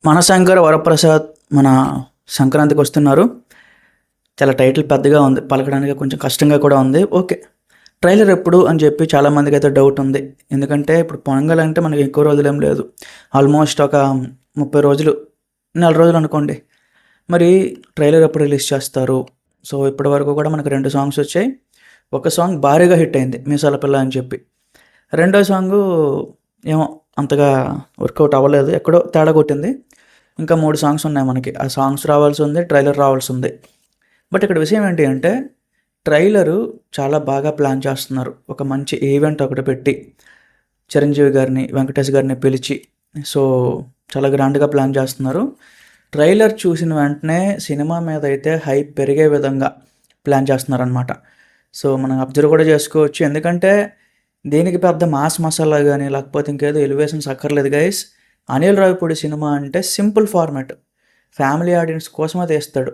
మనశంకర్ వరప్రసాద్ మన సంక్రాంతికి వస్తున్నారు. చాలా టైటిల్ పెద్దగా ఉంది, పలకడానికి కొంచెం కష్టంగా కూడా ఉంది. ఓకే, ట్రైలర్ ఎప్పుడు అని చెప్పి చాలామందికి అయితే డౌట్ ఉంది. ఎందుకంటే ఇప్పుడు పొంగల్ అంటే మనకి ఎక్కువ రోజులు ఏం లేదు, ఆల్మోస్ట్ ఒక 30 రోజులు, 4 రోజులు అనుకోండి. మరి ట్రైలర్ ఎప్పుడు రిలీజ్ చేస్తారు? సో ఇప్పటి వరకు కూడా మనకు 2 సాంగ్స్ వచ్చాయి. ఒక సాంగ్ భారీగా హిట్ అయింది, మీసాల పిల్ల అని చెప్పి. రెండో సాంగు ఏమో అంతగా వర్కౌట్ అవ్వలేదు, ఎక్కడో తేడా కొట్టింది. ఇంకా 3 సాంగ్స్ ఉన్నాయి మనకి. ఆ సాంగ్స్ రావాల్సి ఉంది, ట్రైలర్ రావాల్సి ఉంది. బట్ ఇక్కడ విషయం ఏంటి అంటే, ట్రైలరు చాలా బాగా ప్లాన్ చేస్తున్నారు. ఒక మంచి ఈవెంట్ ఒకటి పెట్టి చిరంజీవి గారిని, వెంకటేష్ గారిని పిలిచి, సో చాలా గ్రాండ్గా ప్లాన్ చేస్తున్నారు. ట్రైలర్ చూసిన వెంటనే సినిమా మీద అయితే హైప్ పెరిగే విధంగా ప్లాన్ చేస్తున్నారనమాట. సో మనం అబ్జర్వ్ కూడా చేసుకోవచ్చు. ఎందుకంటే దీనికి పెద్ద మాస్ మసాలా కానీ లేకపోతే ఇంకేదో ఎలివేషన్స్ అక్కర్లేదు గైస్. అనిల్ రావిపూడి సినిమా అంటే సింపుల్ ఫార్మాట్, ఫ్యామిలీ ఆడియన్స్ కోసమే తీస్తాడు.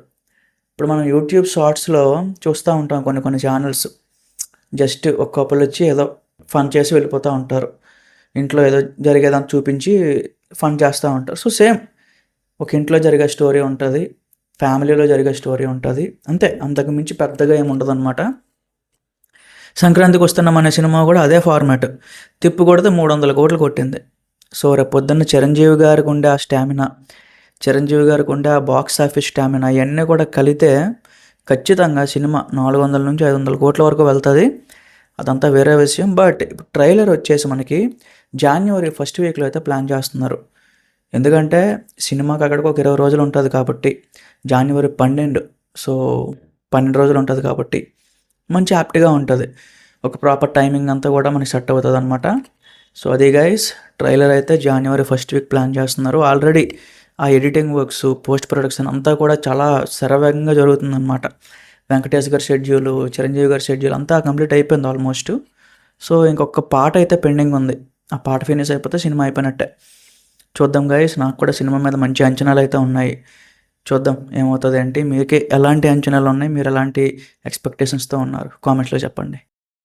ఇప్పుడు మనం యూట్యూబ్ షార్ట్స్లో చూస్తూ ఉంటాం కొన్ని ఛానల్స్, జస్ట్ ఒక కపుల్ వచ్చి ఏదో ఫన్ చేసి వెళ్ళిపోతూ ఉంటారు, ఇంట్లో ఏదో జరిగేదాన్ని చూపించి ఫన్ చేస్తూ ఉంటారు. సో సేమ్ ఒక ఇంట్లో జరిగే స్టోరీ ఉంటుంది, ఫ్యామిలీలో జరిగే స్టోరీ ఉంటుంది, అంతే. అంతకు మించి పెద్దగా ఏమి ఉండదు అనమాట. సంక్రాంతికి వస్తున్నాం అనే సినిమా కూడా అదే ఫార్మాట్, తిప్పు కొడితే 300 కోట్లు కొట్టింది. సో రేపు పొద్దున్న చిరంజీవి గారికి ఉండే ఆ స్టామినా, చిరంజీవి గారికి ఉండే ఆ బాక్స్ ఆఫీస్ స్టామినా, ఇవన్నీ కూడా కలితే ఖచ్చితంగా సినిమా 400 నుంచి 500 కోట్ల వరకు వెళ్తుంది. అదంతా వేరే విషయం. బట్ ఇప్పుడు ట్రైలర్ వచ్చేసి మనకి జనవరి 1st వీక్లో అయితే ప్లాన్ చేస్తున్నారు. ఎందుకంటే సినిమాకి అక్కడికి ఒక 20 రోజులు ఉంటుంది కాబట్టి, జనవరి 12, సో 12 రోజులు ఉంటుంది కాబట్టి మంచి యాప్ట్గా ఉంటుంది. ఒక ప్రాపర్ టైమింగ్ అంతా కూడా మనకి సెట్ అవుతుంది అనమాట. సో అది గైస్, ట్రైలర్ అయితే జనవరి 1st వీక్ ప్లాన్ చేస్తున్నారు. ఆల్రెడీ ఆ ఎడిటింగ్ వర్క్స్, పోస్ట్ ప్రొడక్షన్ అంతా కూడా చాలా శరవేగంగా జరుగుతుందన్నమాట. వెంకటేష్ గారి షెడ్యూల్, చిరంజీవి గారి షెడ్యూల్ అంతా కంప్లీట్ అయిపోయింది ఆల్మోస్ట్. సో ఇంకొక పాట అయితే పెండింగ్ ఉంది, ఆ పాట ఫినిష్ అయిపోతే సినిమా అయిపోయినట్టే. చూద్దాం గైస్, నాకు కూడా సినిమా మీద మంచి అంచనాలు అయితే ఉన్నాయి. చూద్దాం ఏమవుతుంది ఏంటి. మీకే ఎలాంటి అంచనాలు ఉన్నాయి, మీరు ఎలాంటి ఎక్స్పెక్టేషన్స్తో ఉన్నారు, కామెంట్స్లో చెప్పండి.